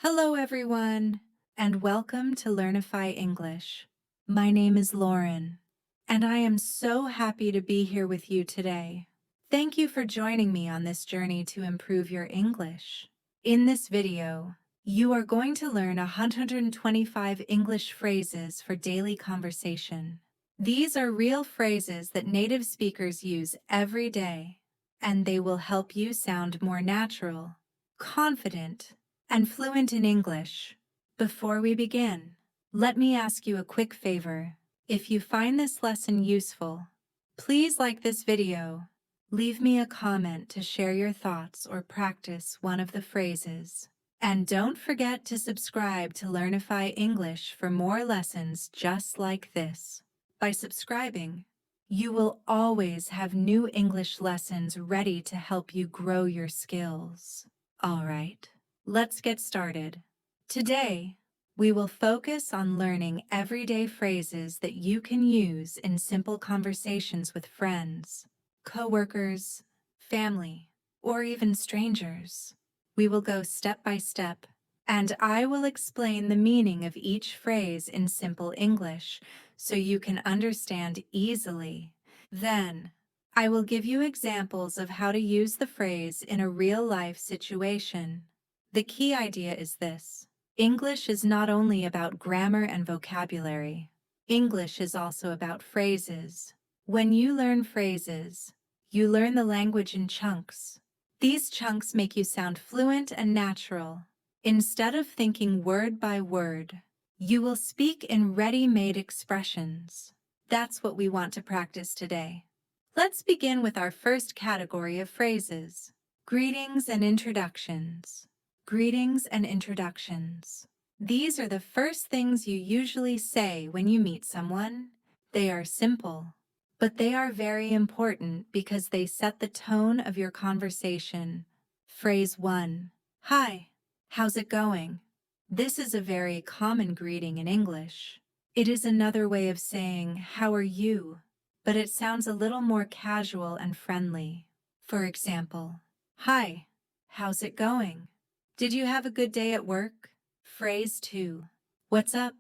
Hello, everyone, and welcome to Learnify English. My name is Lauren, and I am so happy to be here with you today. Thank you for joining me on this journey to improve your English. In this video, you are going to learn 125 English phrases for daily conversation. These are real phrases that native speakers use every day, and they will help you sound more natural, confident, and fluent in English. Before we begin, let me ask you a quick favor. If you find this lesson useful, please like this video. Leave me a comment to share your thoughts or practice one of the phrases. And don't forget to subscribe to Learnify English for more lessons just like this. By subscribing, you will always have new English lessons ready to help you grow your skills. All right. Let's get started. Today, we will focus on learning everyday phrases that you can use in simple conversations with friends, coworkers, family, or even strangers. We will go step by step, and I will explain the meaning of each phrase in simple English so you can understand easily. Then, I will give you examples of how to use the phrase in a real-life situation. The key idea is this: English is not only about grammar and vocabulary. English is also about phrases. When you learn phrases, you learn the language in chunks. These chunks make you sound fluent and natural. Instead of thinking word by word, you will speak in ready-made expressions. That's what we want to practice today. Let's begin with our first category of phrases: greetings and introductions. Greetings and introductions. These are the first things you usually say when you meet someone. They are simple, but they are very important because they set the tone of your conversation. Phrase 1. Hi, how's it going? This is a very common greeting in English. It is another way of saying, how are you? But it sounds a little more casual and friendly. For example, hi, how's it going? Did you have a good day at work? Phrase 2. What's up?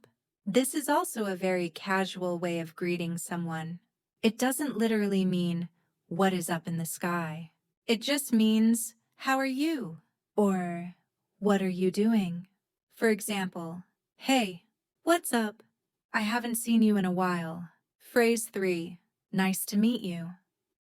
This is also a very casual way of greeting someone. It doesn't literally mean, what is up in the sky? It just means, how are you? Or, what are you doing? For example, hey, what's up? I haven't seen you in a while. Phrase 3. Nice to meet you.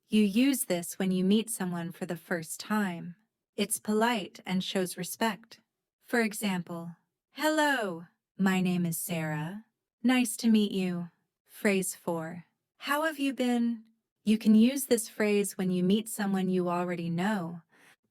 You use this when you meet someone for the first time. It's polite and shows respect. For example, hello, my name is Sarah. Nice to meet you. Phrase 4. How have you been? You can use this phrase when you meet someone you already know,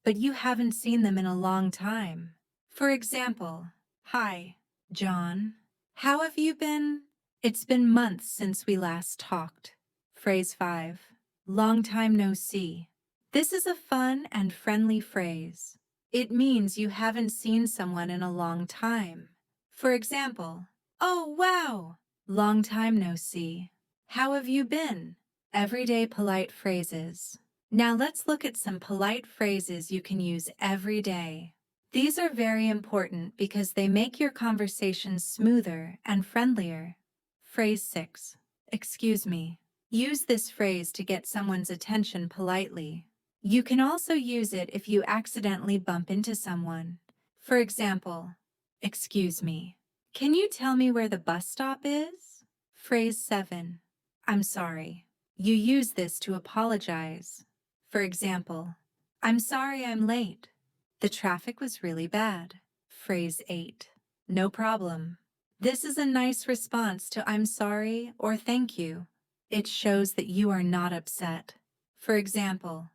but you haven't seen them in a long time. For example, hi, John. How have you been? It's been months since we last talked. Phrase 5. Long time no see. This is a fun and friendly phrase. It means you haven't seen someone in a long time. For example, oh wow, long time no see. How have you been? Everyday polite phrases. Now let's look at some polite phrases you can use every day. These are very important because they make your conversations smoother and friendlier. Phrase 6. Excuse me. Use this phrase to get someone's attention politely. You can also use it if you accidentally bump into someone. For example, excuse me. Can you tell me where the bus stop is? Phrase 7. I'm sorry. You use this to apologize. For example, I'm sorry I'm late. The traffic was really bad. Phrase 8. No problem. This is a nice response to I'm sorry or thank you. It shows that you are not upset. For example,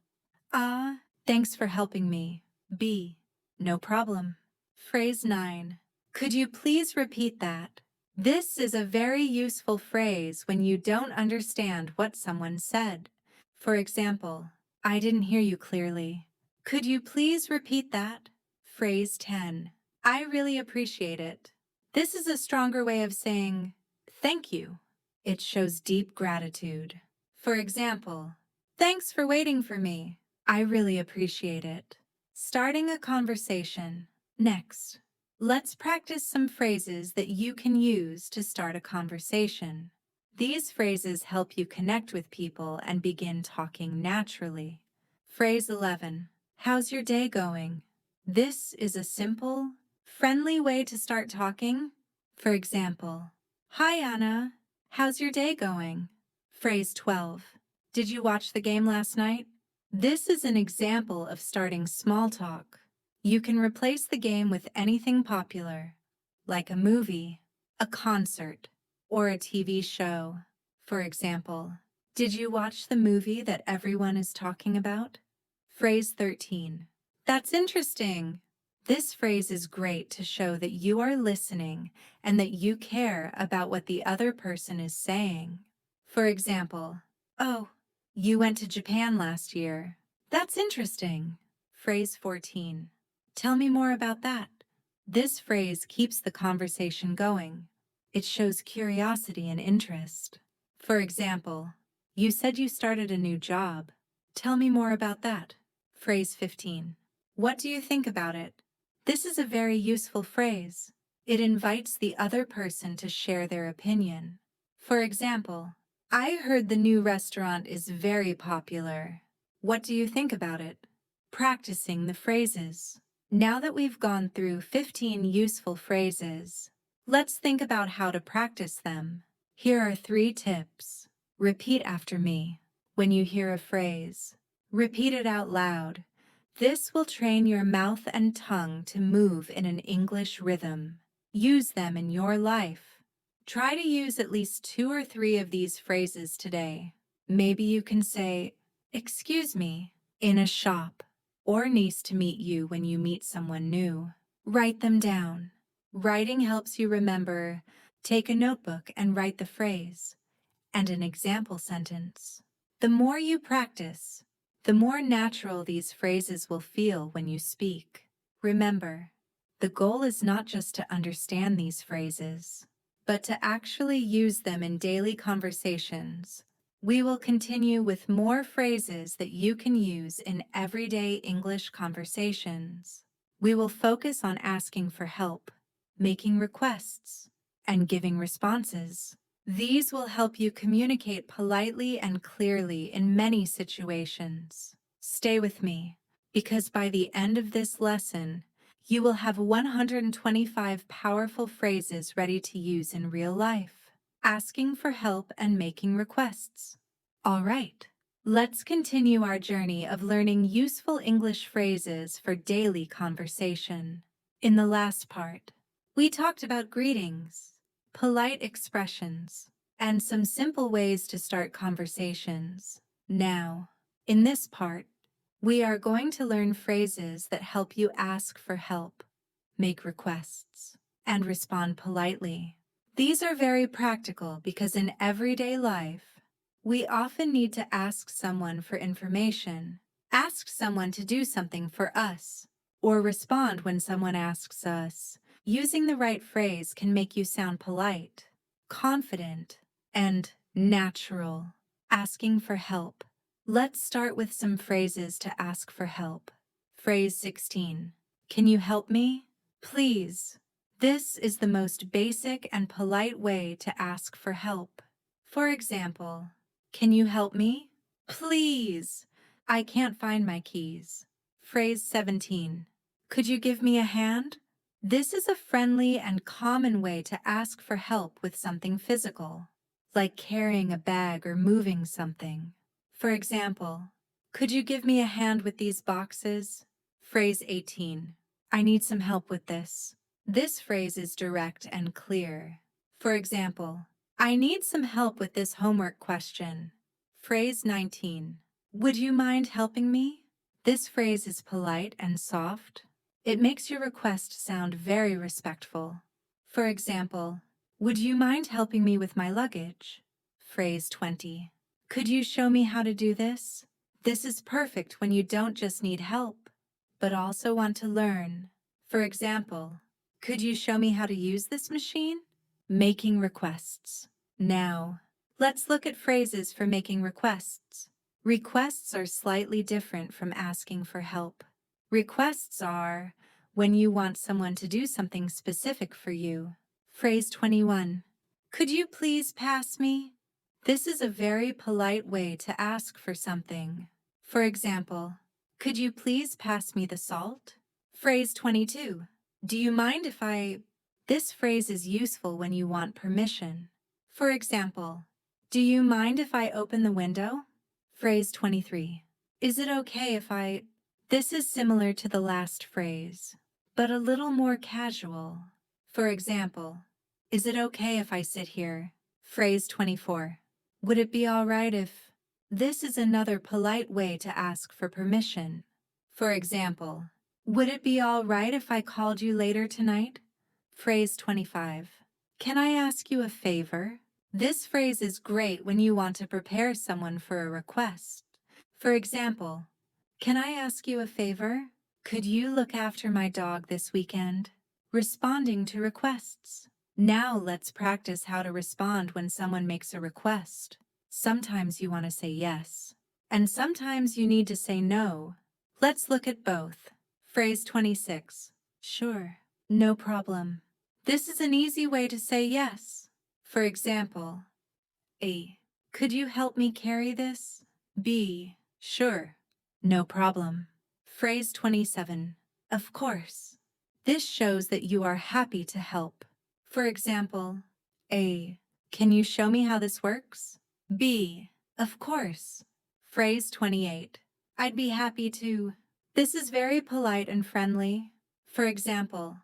thanks for helping me. B. No problem. Phrase 9. Could you please repeat that? This is a very useful phrase when you don't understand what someone said. For example, I didn't hear you clearly. Could you please repeat that? Phrase 10. I really appreciate it. This is a stronger way of saying thank you. It shows deep gratitude. For example, thanks for waiting for me. I really appreciate it. Starting a conversation. Next, Let's practice some phrases that you can use to start a conversation. These phrases help you connect with people and begin talking naturally. Phrase 11. How's your day going? This is a simple, friendly way to start talking. For example, Hi Anna, how's your day going? Phrase 12. Did you watch the game last night? This is an example of starting small talk. You can replace the game with anything popular, like a movie, a concert, or a TV show. For example, did you watch the movie that everyone is talking about? Phrase 13. That's interesting. This phrase is great to show that you are listening and that you care about what the other person is saying. For example, oh, you went to Japan last year. That's interesting. Phrase 14. Tell me more about that. This phrase keeps the conversation going. It shows curiosity and interest. For example, you said you started a new job. Tell me more about that. Phrase 15. What do you think about it? This is a very useful phrase. It invites the other person to share their opinion. For example, I heard the new restaurant is very popular. What do you think about it? Practicing the phrases. Now that we've gone through 15 useful phrases, let's think about how to practice them. Here are 3 tips. Repeat after me. When you hear a phrase, repeat it out loud. This will train your mouth and tongue to move in an English rhythm. Use them in your life. Try to use at least 2 or 3 of these phrases today. Maybe you can say, "Excuse me," in a shop, or "Nice to meet you" when you meet someone new. Write them down. Writing helps you remember. Take a notebook and write the phrase and an example sentence. The more you practice, the more natural these phrases will feel when you speak. Remember, the goal is not just to understand these phrases, but to actually use them in daily conversations. We will continue with more phrases that you can use in everyday English conversations. We will focus on asking for help, making requests, and giving responses. These will help you communicate politely and clearly in many situations. Stay with me, because by the end of this lesson, you will have 125 powerful phrases ready to use in real life, asking for help and making requests. All right, let's continue our journey of learning useful English phrases for daily conversation. In the last part, we talked about greetings, polite expressions, and some simple ways to start conversations. Now, in this part, we are going to learn phrases that help you ask for help, make requests, and respond politely. These are very practical because in everyday life, we often need to ask someone for information, ask someone to do something for us, or respond when someone asks us. Using the right phrase can make you sound polite, confident, and natural. Asking for help. Let's start with some phrases to ask for help. Phrase 16. Can you help me? Please. This is the most basic and polite way to ask for help. For example, can you help me? Please. I can't find my keys. Phrase 17. Could you give me a hand? This is a friendly and common way to ask for help with something physical, like carrying a bag or moving something. For example, could you give me a hand with these boxes? Phrase 18. I need some help with this. This phrase is direct and clear. For example, I need some help with this homework question. Phrase 19. Would you mind helping me? This phrase is polite and soft. It makes your request sound very respectful. For example, would you mind helping me with my luggage? Phrase 20. Could you show me how to do this? This is perfect when you don't just need help, but also want to learn. For example, could you show me how to use this machine? Making requests. Now, let's look at phrases for making requests. Requests are slightly different from asking for help. Requests are, when you want someone to do something specific for you. Phrase 21. Could you please pass me? This is a very polite way to ask for something. For example, could you please pass me the salt? Phrase 22. Do you mind if I... This phrase is useful when you want permission. For example, do you mind if I open the window? Phrase 23. Is it okay if I... This is similar to the last phrase, but a little more casual. For example, is it okay if I sit here? Phrase 24. Would it be all right if... This is another polite way to ask for permission. For example, would it be all right if I called you later tonight? Phrase 25. Can I ask you a favor? This phrase is great when you want to prepare someone for a request. For example, can I ask you a favor? Could you look after my dog this weekend? Responding to requests. Now let's practice how to respond when someone makes a request. Sometimes you want to say yes, and sometimes you need to say no. Let's look at both. Phrase 26. Sure, no problem. This is an easy way to say yes. For example, A. Could you help me carry this? B. Sure, no problem. Phrase 27. Of course. This shows that you are happy to help. For example, A. Can you show me how this works? B. Of course. Phrase 28. I'd be happy to. This is very polite and friendly. For example,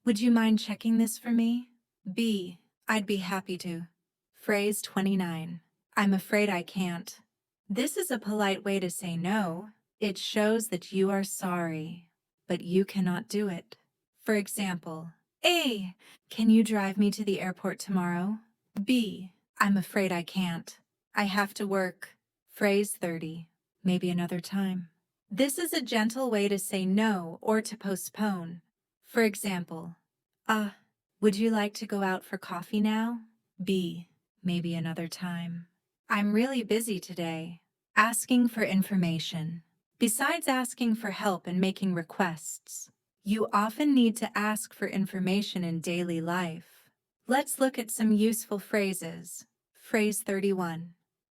would you mind checking this for me? B. I'd be happy to. Phrase 29. I'm afraid I can't. This is a polite way to say no. It shows that you are sorry, but you cannot do it. For example, A. Can you drive me to the airport tomorrow? B. I'm afraid I can't. I have to work. Phrase 30. Maybe another time. This is a gentle way to say no or to postpone. For example, would you like to go out for coffee now? B. Maybe another time. I'm really busy today. Asking for information. Besides asking for help and making requests, you often need to ask for information in daily life. Let's look at some useful phrases. Phrase 31.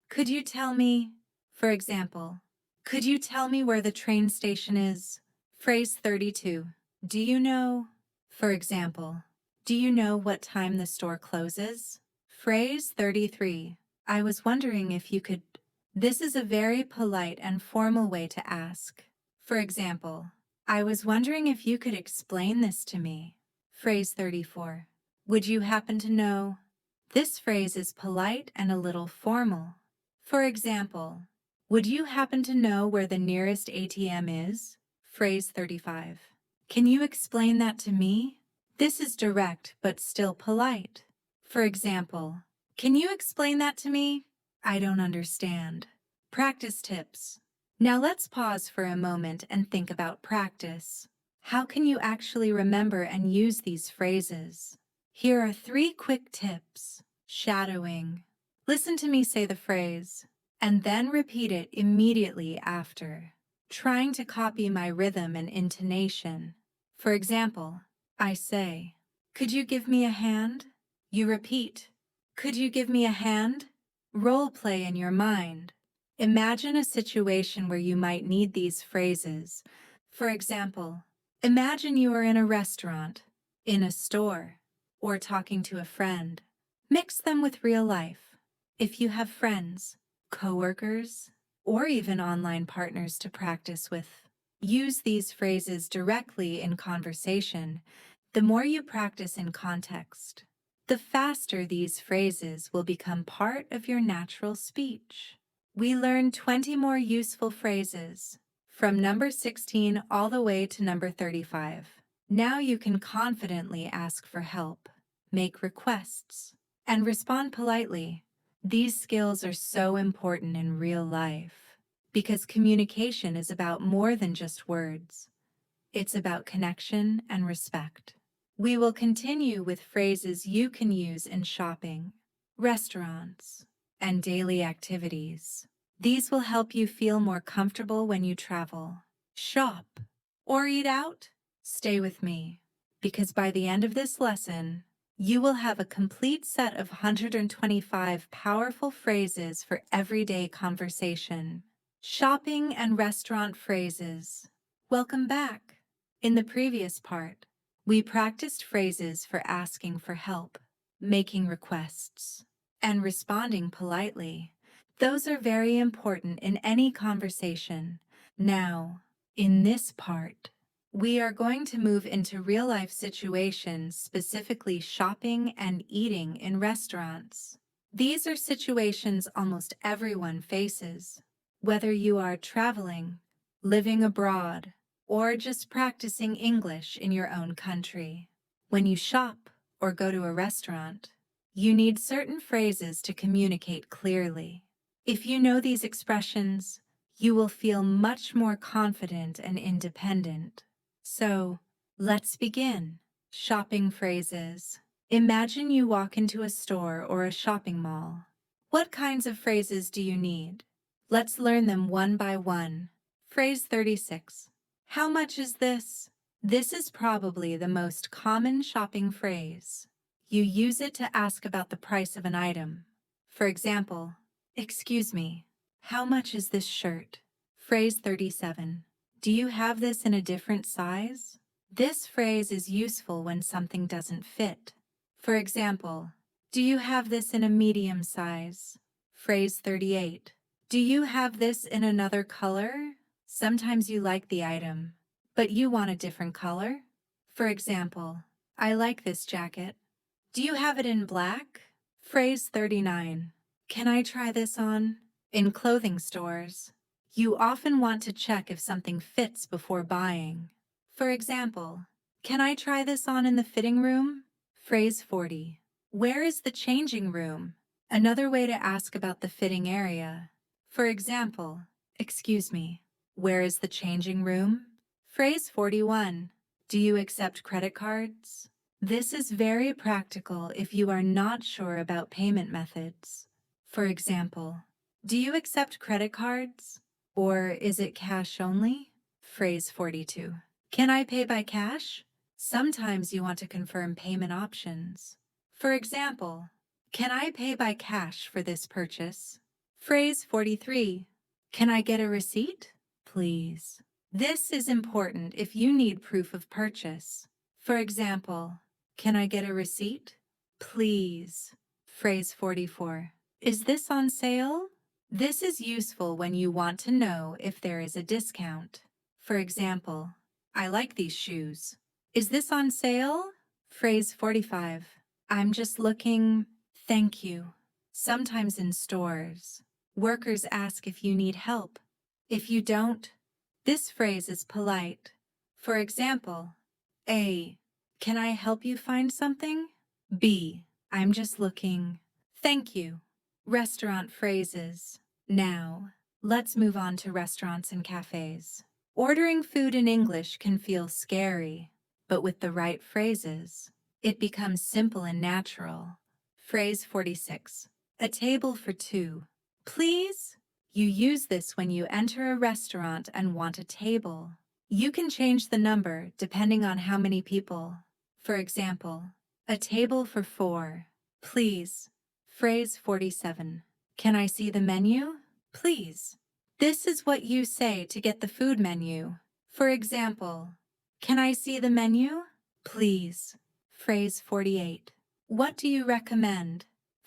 Could you tell me, for example, could you tell me where the train station is? Phrase 32. Do you know, for example, do you know what time the store closes? Phrase 33. I was wondering if you could... This is a very polite and formal way to ask. For example, I was wondering if you could explain this to me. Phrase 34. Would you happen to know? This phrase is polite and a little formal. For example, would you happen to know where the nearest ATM is? Phrase 35. Can you explain that to me? This is direct but still polite. For example, can you explain that to me? I don't understand. Practice tips. Now let's pause for a moment and think about practice. How can you actually remember and use these phrases? Here are 3 quick tips. Shadowing. Listen to me say the phrase, and then repeat it immediately after, trying to copy my rhythm and intonation. For example, I say, could you give me a hand? You repeat, could you give me a hand? Role play in your mind. Imagine a situation where you might need these phrases. For example, imagine you are in a restaurant, in a store, or talking to a friend. Mix them with real life. If you have friends, coworkers, or even online partners to practice with, use these phrases directly in conversation. The more you practice in context, the faster these phrases will become part of your natural speech. We learned 20 more useful phrases, from number 16 all the way to number 35. Now you can confidently ask for help, make requests, and respond politely. These skills are so important in real life because communication is about more than just words. It's about connection and respect. We will continue with phrases you can use in shopping, restaurants, and daily activities. These will help you feel more comfortable when you travel, shop, or eat out. Stay with me, because by the end of this lesson, you will have a complete set of 125 powerful phrases for everyday conversation. Shopping and restaurant phrases. Welcome back. In the previous part, we practiced phrases for asking for help, making requests, and responding politely. Those are very important in any conversation. Now, in this part, we are going to move into real-life situations, specifically shopping and eating in restaurants. These are situations almost everyone faces, whether you are traveling, living abroad, or just practicing English in your own country. When you shop or go to a restaurant, you need certain phrases to communicate clearly. If you know these expressions, you will feel much more confident and independent. So, let's begin. Shopping phrases. Imagine you walk into a store or a shopping mall. What kinds of phrases do you need? Let's learn them one by one. Phrase 36. How much is this? This is probably the most common shopping phrase. You use it to ask about the price of an item. For example, excuse me, how much is this shirt? Phrase 37. Do you have this in a different size? This phrase is useful when something doesn't fit. For example, do you have this in a medium size? Phrase 38. Do you have this in another color? Sometimes you like the item, but you want a different color. For example, I like this jacket. Do you have it in black? Phrase 39. Can I try this on? In clothing stores, you often want to check if something fits before buying. For example, can I try this on in the fitting room? Phrase 40. Where is the changing room? Another way to ask about the fitting area. For example, excuse me, where is the changing room? Phrase 41. Do you accept credit cards? This is very practical if you are not sure about payment methods. For example, do you accept credit cards? Or is it cash only? Phrase 42. Can I pay by cash? Sometimes you want to confirm payment options. For example, can I pay by cash for this purchase? Phrase 43. Can I get a receipt? Please. This is important if you need proof of purchase. For example, can I get a receipt? Please. Phrase 44. Is this on sale? This is useful when you want to know if there is a discount. For example, I like these shoes. Is this on sale? Phrase 45. I'm just looking. Thank you. Sometimes in stores, workers ask if you need help. If you don't, this phrase is polite. For example, A. Can I help you find something? B. I'm just looking. Thank you. Restaurant phrases. Now, let's move on to restaurants and cafes. Ordering food in English can feel scary, but with the right phrases, it becomes simple and natural. Phrase 46. A table for two. Please? You use this when you enter a restaurant and want a table. You can change the number depending on how many people. For example, a table for 4. Please. Phrase 47. Can I see the menu? Please. This is what you say to get the food menu. For example, can I see the menu? Please. Phrase 48. What do you recommend?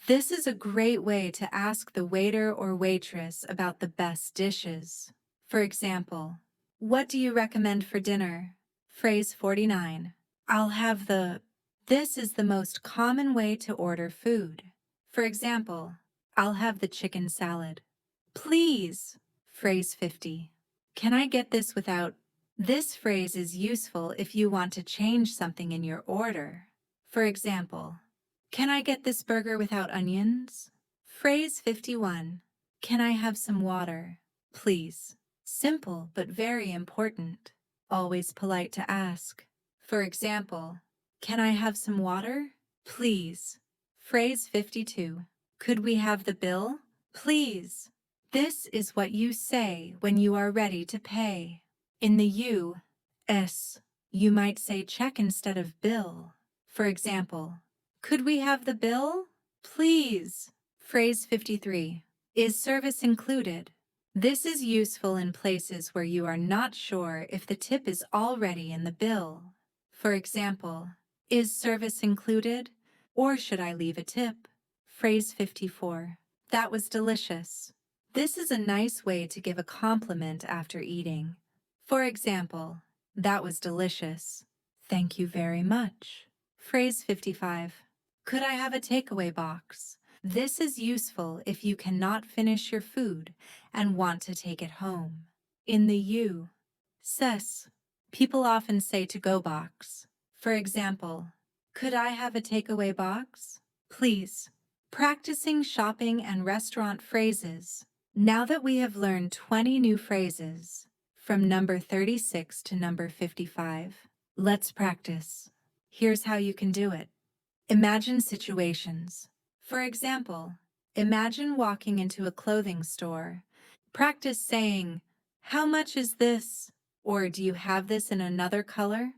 This is a great way to ask the waiter or waitress about the best dishes. For example, what do you recommend for dinner? Phrase 49. I'll have the. This is the most common way to order food. For example, I'll have the chicken salad. Please. Phrase 50. Can I get this without? This phrase is useful if you want to change something in your order. For example, can I get this burger without onions? Phrase 51. Can I have some water? Please. Simple but very important. Always polite to ask. For example, can I have some water? Please. Phrase 52. Could we have the bill? Please. This is what you say when you are ready to pay. In the U.S., You might say check instead of bill. For example, could we have the bill? Please. Phrase 53. Is service included? This is useful in places where you are not sure if the tip is already in the bill. For example, is service included? Or should I leave a tip? Phrase 54. That was delicious. This is a nice way to give a compliment after eating. For example, that was delicious. Thank you very much. Phrase 55. Could I have a takeaway box? This is useful if you cannot finish your food and want to take it home. In the U.S., people often say to-go box. For example, could I have a takeaway box? Please. Practicing shopping and restaurant phrases. Now that we have learned 20 new phrases, from number 36 to number 55, let's practice. Here's how you can do it. Imagine situations. For example, imagine walking into a clothing store. Practice saying, "How much is this?" Or "Do you have this in another color?"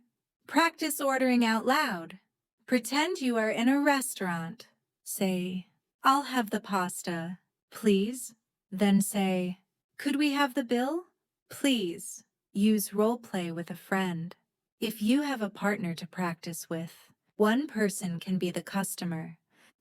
Practice ordering out loud. Pretend you are in a restaurant. Say, "I'll have the pasta, please." Then say, "Could we have the bill? Please." Use role play with a friend. If you have a partner to practice with, one person can be the customer,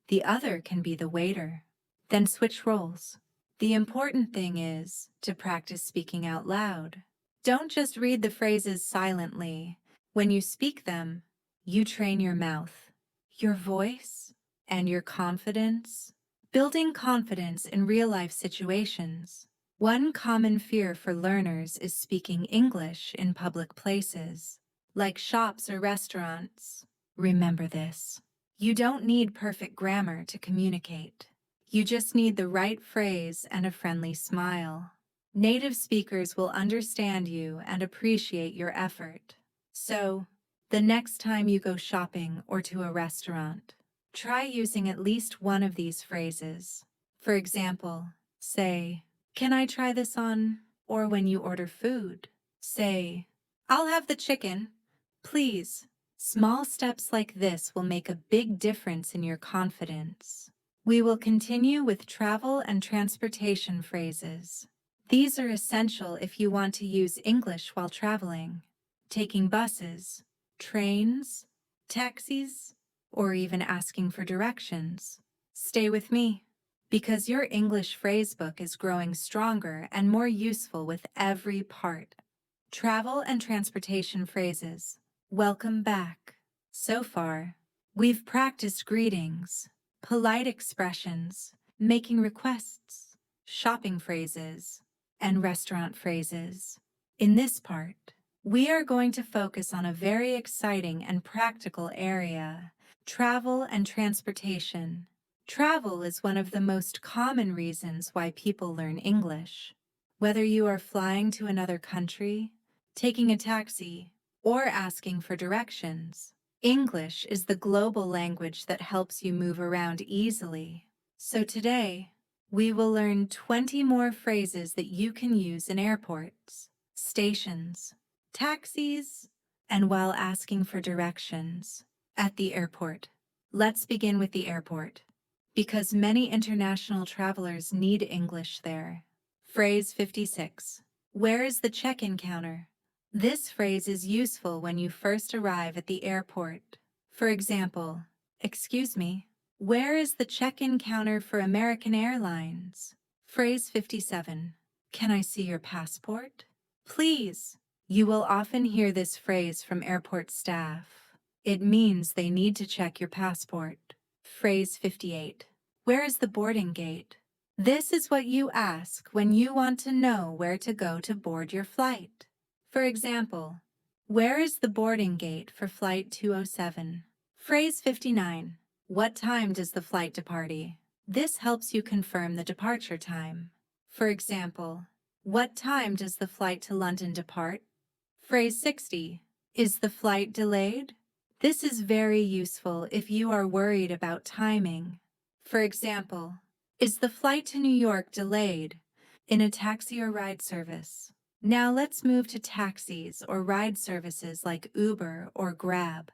the other can be the waiter. Then switch roles. The important thing is to practice speaking out loud. Don't just read the phrases silently. When you speak them, you train your mouth, your voice, and your confidence. Building confidence in real-life situations. One common fear for learners is speaking English in public places, like shops or restaurants. Remember this. You don't need perfect grammar to communicate. You just need the right phrase and a friendly smile. Native speakers will understand you and appreciate your effort. So, the next time you go shopping or to a restaurant, try using at least one of these phrases. For example, say, "Can I try this on?" Or when you order food, say, "I'll have the chicken, please." Small steps like this will make a big difference in your confidence. We will continue with travel and transportation phrases. These are essential if you want to use English while traveling, taking buses, trains, taxis, or even asking for directions. Stay with me, because your English phrasebook is growing stronger and more useful with every part. Travel and transportation phrases. Welcome back. So far, we've practiced greetings, polite expressions, making requests, shopping phrases, and restaurant phrases. In this part, we are going to focus on a very exciting and practical area: travel and transportation. Travel is one of the most common reasons why people learn English. Whether you are flying to another country, taking a taxi, or asking for directions, English is the global language that helps you move around easily. So today, we will learn 20 more phrases that you can use in airports, stations, taxis, and while asking for directions at the airport. Let's begin with the airport, because many international travelers need English there. Phrase 56. Where is the check-in counter? This phrase is useful when you first arrive at the airport. For example, "Excuse me, where is the check-in counter for American Airlines?" Phrase 57. Can I see your passport? Please. You will often hear this phrase from airport staff. It means they need to check your passport. Phrase 58. Where is the boarding gate? This is what you ask when you want to know where to go to board your flight. For example, where is the boarding gate for Flight 207? Phrase 59. What time does the flight depart? This helps you confirm the departure time. For example, what time does the flight to London depart? Phrase 60. Is the flight delayed? This is very useful if you are worried about timing. For example, is the flight to New York delayed in a taxi or ride service? Now let's move to taxis or ride services like Uber or Grab.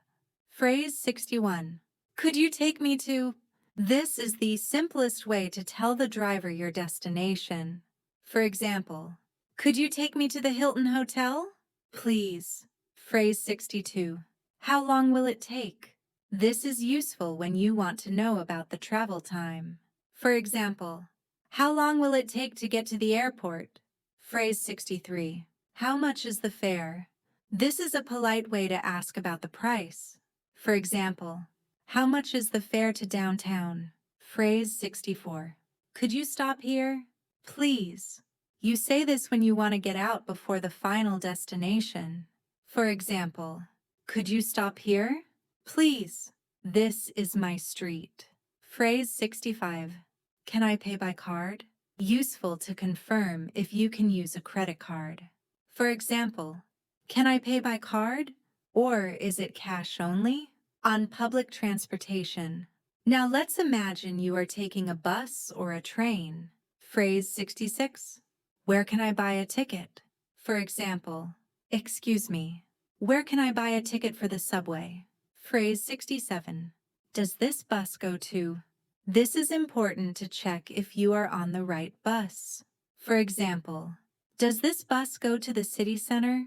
Phrase 61. Could you take me to? This is the simplest way to tell the driver your destination. For example, could you take me to the Hilton Hotel? Please. Phrase 62. How long will it take? This is useful when you want to know about the travel time. For example, how long will it take to get to the airport? Phrase 63. How much is the fare? This is a polite way to ask about the price. For example, how much is the fare to downtown? Phrase 64. Could you stop here? Please. You say this when you want to get out before the final destination. For example, could you stop here? Please. This is my street. Phrase 65. Can I pay by card? Useful to confirm if you can use a credit card. For example, can I pay by card? Or is it cash only? On public transportation. Now let's imagine you are taking a bus or a train. Phrase 66. Where can I buy a ticket? For example, excuse me, where can I buy a ticket for the subway? Phrase 67. Does this bus go to? This is important to check if you are on the right bus. For example, does this bus go to the city center?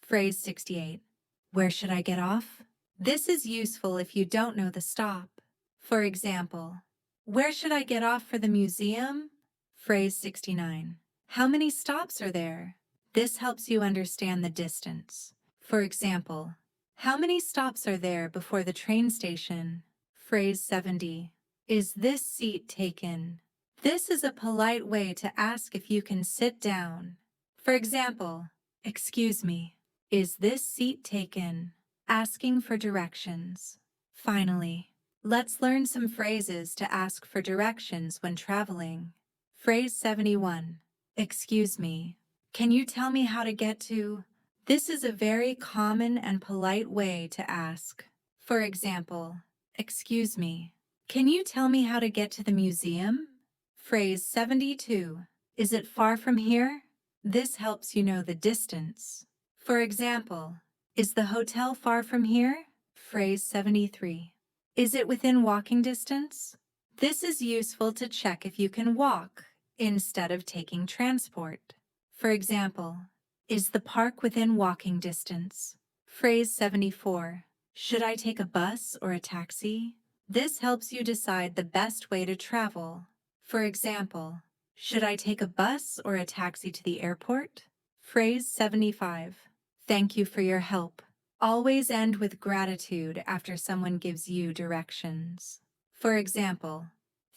Phrase 68. Where should I get off? This is useful if you don't know the stop. For example, where should I get off for the museum? Phrase 69. How many stops are there? This helps you understand the distance. For example, how many stops are there before the train station? Phrase 70. Is this seat taken? This is a polite way to ask if you can sit down. For example, excuse me, is this seat taken? Asking for directions. Finally, let's learn some phrases to ask for directions when traveling. Phrase 71. Excuse me, can you tell me how to get to? This is a very common and polite way to ask. For example, excuse me, can you tell me how to get to the museum? Phrase 72. Is it far from here? This helps you know the distance. For example, is the hotel far from here? Phrase 73. Is it within walking distance? This is useful to check if you can walk instead of taking transport. For example, is the park within walking distance? Phrase 74. Should I take a bus or a taxi? This helps you decide the best way to travel. For example, should I take a bus or a taxi to the airport? Phrase 75. Thank you for your help. Always end with gratitude after someone gives you directions. For example,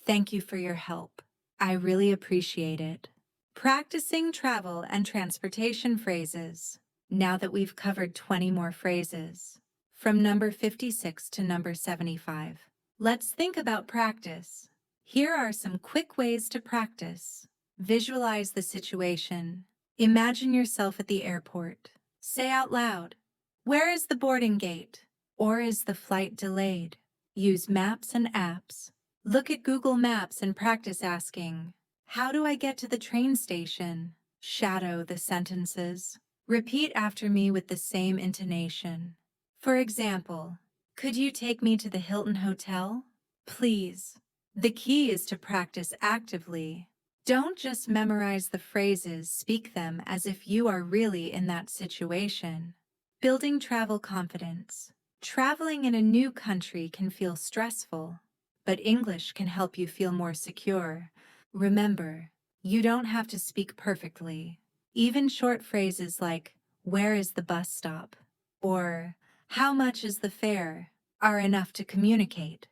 thank you for your help. I really appreciate it. Practicing travel and transportation phrases. Now that we've covered 20 more phrases, from number 56 to number 75, let's think about practice. Here are some quick ways to practice. Visualize the situation. Imagine yourself at the airport. Say out loud, where is the boarding gate? Or is the flight delayed? Use maps and apps. Look at Google Maps and practice asking, how do I get to the train station? Shadow the sentences. Repeat after me with the same intonation. For example, could you take me to the Hilton Hotel? Please. The key is to practice actively. Don't just memorize the phrases, speak them as if you are really in that situation. Building travel confidence. Traveling in a new country can feel stressful, but English can help you feel more secure. Remember, you don't have to speak perfectly. Even short phrases like, where is the bus stop? Or, how much is the fare? Are enough to communicate.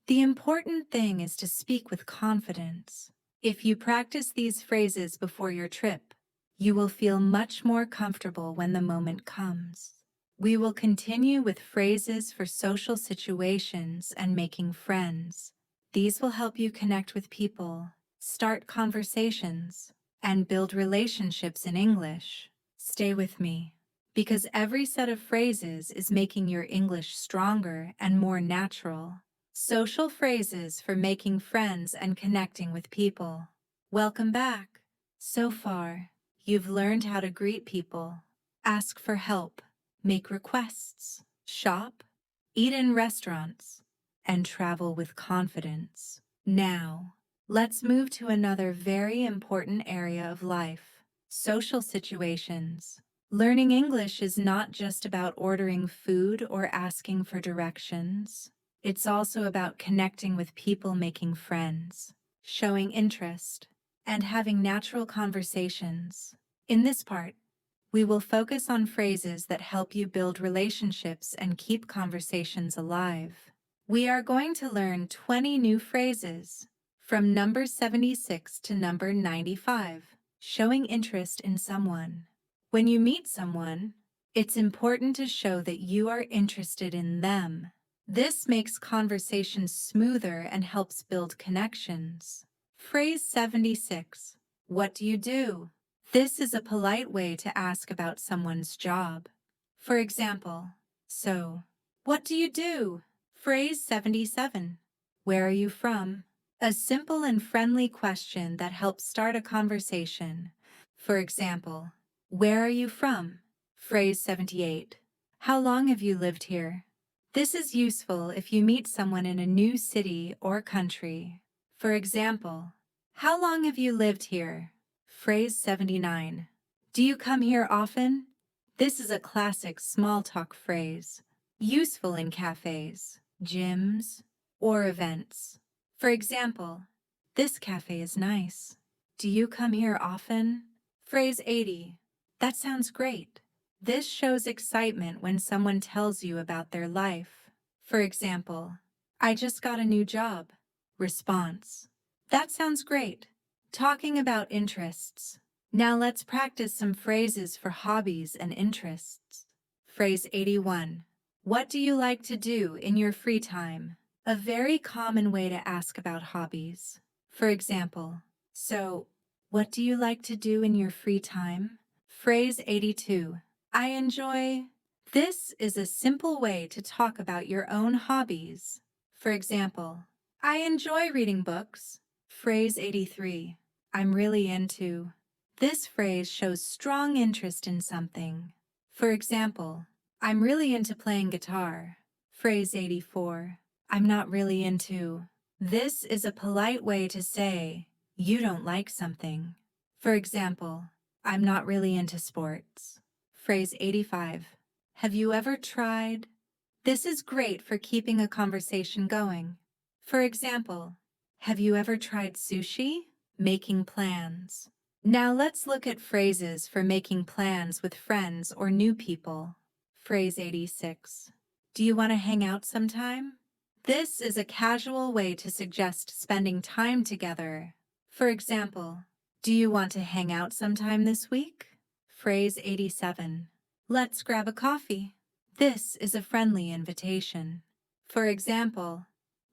The important thing is to speak with confidence. If you practice these phrases before your trip, you will feel much more comfortable when the moment comes. We will continue with phrases for social situations and making friends. These will help you connect with people, start conversations, and build relationships in English. Stay with me, because every set of phrases is making your English stronger and more natural. Social phrases for making friends and connecting with people. Welcome back. So far, You've learned how to greet people, ask for help, make requests, shop, eat in restaurants, and travel with confidence. Now, let's move to another very important area of life: social situations. Learning English is not just about ordering food or asking for directions. It's also about connecting with people, making friends, showing interest, and having natural conversations. In this part, we will focus on phrases that help you build relationships and keep conversations alive. We are going to learn 20 new phrases, from number 76 to number 95, showing interest in someone. When you meet someone, it's important to show that you are interested in them. This makes conversations smoother and helps build connections. Phrase 76. What do you do? This is a polite way to ask about someone's job. For example, so, what do you do? Phrase 77. Where are you from? A simple and friendly question that helps start a conversation. For example, where are you from? Phrase 78. How long have you lived here? This is useful if you meet someone in a new city or country. For example, how long have you lived here? Phrase 79. Do you come here often? This is a classic small talk phrase, useful in cafes, gyms, or events. For example, this cafe is nice. Do you come here often? Phrase 80. That sounds great. This shows excitement when someone tells you about their life. For example, I just got a new job. Response. That sounds great. Talking about interests. Now let's practice some phrases for hobbies and interests. Phrase 81. What do you like to do in your free time? A very common way to ask about hobbies. For example, so, what do you like to do in your free time? Phrase 82. I enjoy. This is a simple way to talk about your own hobbies. For example, I enjoy reading books. Phrase 83. I'm really into. This phrase shows strong interest in something. For example, I'm really into playing guitar. Phrase 84. I'm not really into. This is a polite way to say you don't like something. For example, I'm not really into sports. Phrase 85. Have you ever tried? This is great for keeping a conversation going. For example, have you ever tried sushi? Making plans. Now let's look at phrases for making plans with friends or new people. Phrase 86. Do you want to hang out sometime? This is a casual way to suggest spending time together. For example, do you want to hang out sometime this week? Phrase 87. Let's grab a coffee. This is a friendly invitation. For example,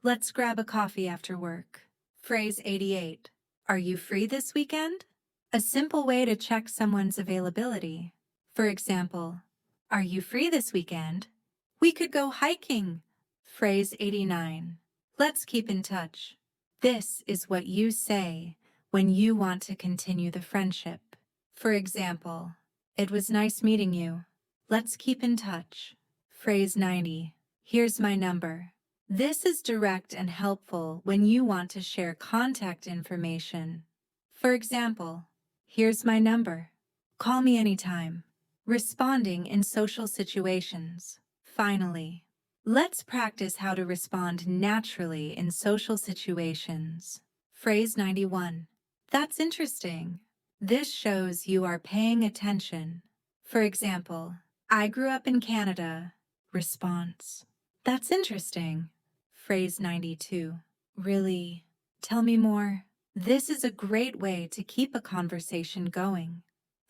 let's grab a coffee after work. Phrase 88. Are you free this weekend? A simple way to check someone's availability. For example, are you free this weekend? We could go hiking. Phrase 89. Let's keep in touch. This is what you say when you want to continue the friendship. For example, it was nice meeting you. Let's keep in touch. Phrase 90. Here's my number. This is direct and helpful when you want to share contact information. For example, here's my number. Call me anytime. Responding in social situations. Finally, let's practice how to respond naturally in social situations. Phrase 91. That's interesting. This shows you are paying attention. For example, I grew up in Canada. Response. That's interesting. Phrase 92. Really? Tell me more. This is a great way to keep a conversation going.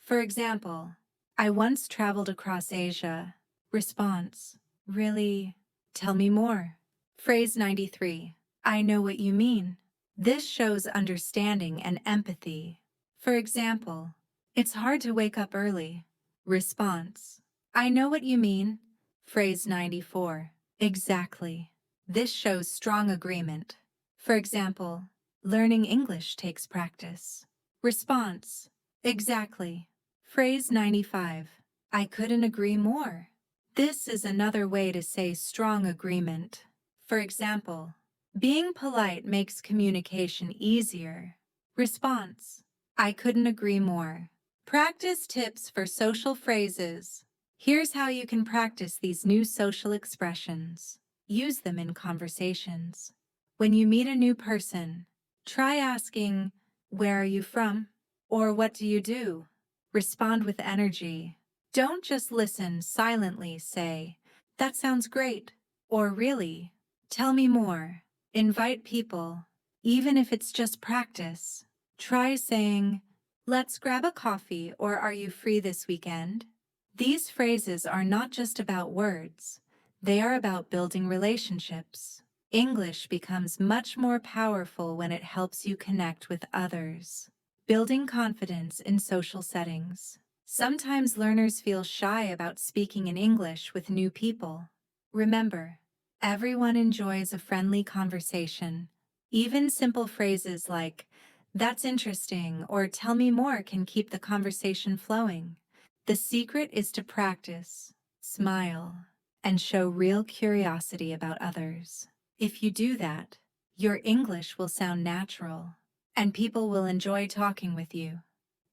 For example, I once traveled across Asia. Response. Really? Tell me more. Phrase 93. I know what you mean. This shows understanding and empathy. For example, it's hard to wake up early. Response. I know what you mean. Phrase 94. Exactly. This shows strong agreement. For example, learning English takes practice. Response. Exactly. Phrase 95. I couldn't agree more. This is another way to say strong agreement. For example, being polite makes communication easier. Response: I couldn't agree more. Practice tips for social phrases. Here's how you can practice these new social expressions. Use them in conversations. When you meet a new person, try asking, "Where are you from?" or "What do you do?" Respond with energy. Don't just listen silently. Say, "That sounds great," or "Really? Tell me more." Invite people, even if it's just practice. Try saying, "Let's grab a coffee," or "Are you free this weekend?" These phrases are not just about words, they are about building relationships. English becomes much more powerful when it helps you connect with others. Building confidence in social settings. Sometimes learners feel shy about speaking in English with new people. Remember, everyone enjoys a friendly conversation. Even simple phrases like, "That's interesting," or "Tell me more" can keep the conversation flowing. The secret is to practice, smile, and show real curiosity about others. If you do that, your English will sound natural, and people will enjoy talking with you.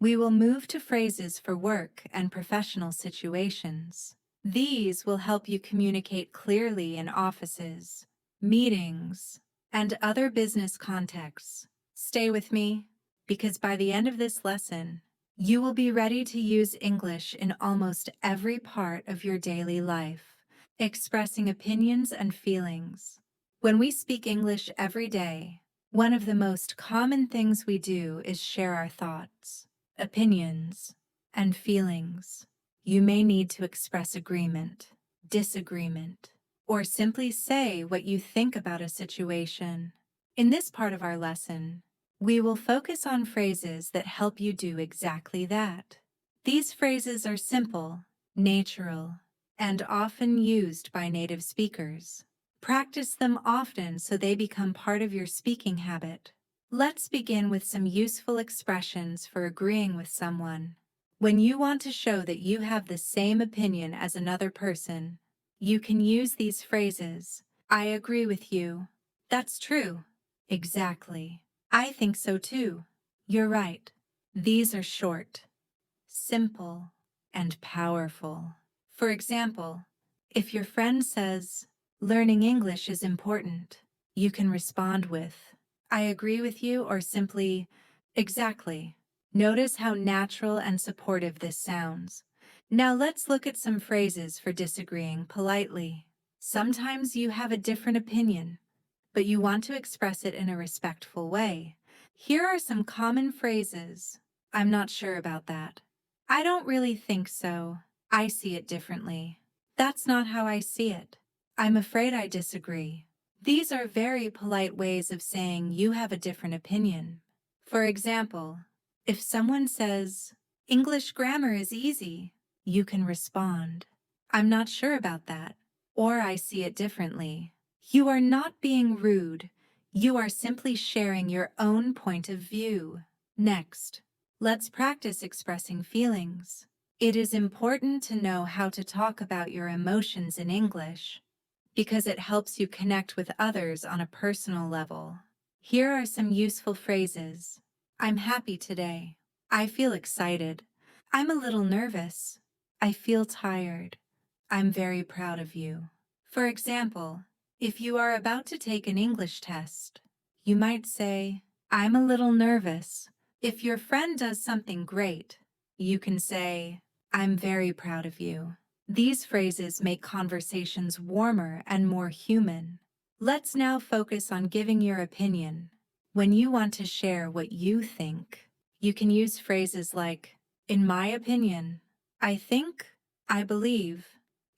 We will move to phrases for work and professional situations. These will help you communicate clearly in offices, meetings, and other business contexts. Stay with me, because by the end of this lesson, you will be ready to use English in almost every part of your daily life, expressing opinions and feelings. When we speak English every day, one of the most common things we do is share our thoughts, opinions, and feelings. You may need to express agreement, disagreement, or simply say what you think about a situation. In this part of our lesson, we will focus on phrases that help you do exactly that. These phrases are simple, natural, and often used by native speakers. Practice them often so they become part of your speaking habit. Let's begin with some useful expressions for agreeing with someone. When you want to show that you have the same opinion as another person, you can use these phrases. "I agree with you." "That's true." "Exactly." "I think so too." "You're right." These are short, simple, and powerful. For example, if your friend says, "Learning English is important," you can respond with, "I agree with you," or simply, "Exactly." Notice how natural and supportive this sounds. Now let's look at some phrases for disagreeing politely. Sometimes you have a different opinion, but you want to express it in a respectful way. Here are some common phrases. "I'm not sure about that." "I don't really think so." "I see it differently." "That's not how I see it." "I'm afraid I disagree." These are very polite ways of saying you have a different opinion. For example, if someone says, "English grammar is easy," you can respond, "I'm not sure about that," or "I see it differently." You are not being rude. You are simply sharing your own point of view. Next, let's practice expressing feelings. It is important to know how to talk about your emotions in English because it helps you connect with others on a personal level. Here are some useful phrases. "I'm happy today." "I feel excited." "I'm a little nervous." "I feel tired." "I'm very proud of you." For example, if you are about to take an English test, you might say, "I'm a little nervous." If your friend does something great, you can say, "I'm very proud of you." These phrases make conversations warmer and more human. Let's now focus on giving your opinion. When you want to share what you think, you can use phrases like, "In my opinion," "I think," "I believe,"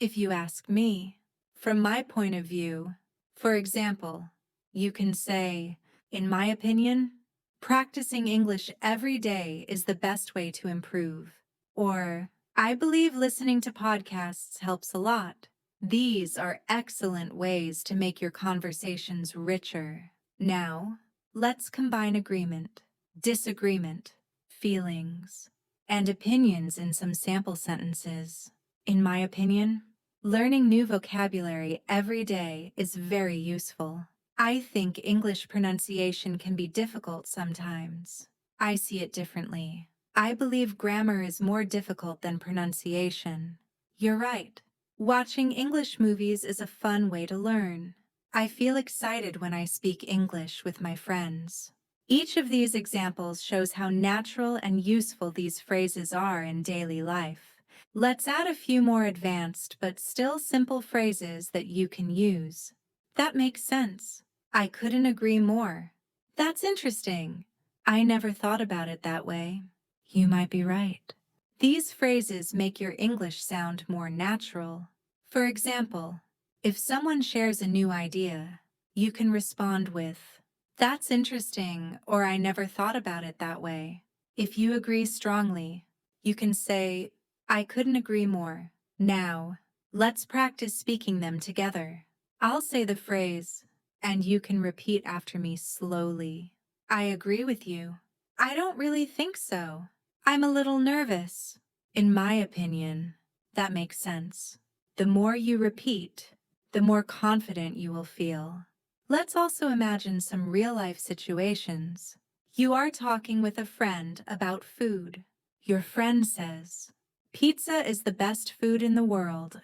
"If you ask me," "From my point of view." For example, you can say, "In my opinion," "Practicing English every day is the best way to improve," or "I believe listening to podcasts helps a lot." These are excellent ways to make your conversations richer. Now, let's combine agreement, disagreement, feelings. and opinions in some sample sentences. In my opinion, learning new vocabulary every day is very useful. I think English pronunciation can be difficult sometimes. I see it differently. I believe grammar is more difficult than pronunciation. You're right. Watching English movies is a fun way to learn. I feel excited when I speak English with my friends. Each of these examples shows how natural and useful these phrases are in daily life. Let's add a few more advanced but still simple phrases that you can use. That makes sense. I couldn't agree more. That's interesting. I never thought about it that way. You might be right. These phrases make your English sound more natural. For example, if someone shares a new idea, you can respond with, "That's interesting," or "I never thought about it that way." If you agree strongly, you can say, "I couldn't agree more." Now, let's practice speaking them together. I'll say the phrase, and you can repeat after me slowly. I agree with you. I don't really think so. I'm a little nervous. In my opinion, that makes sense. The more you repeat, the more confident you will feel. Let's also imagine some real-life situations. You are talking with a friend about food. Your friend says, "Pizza is the best food in the world."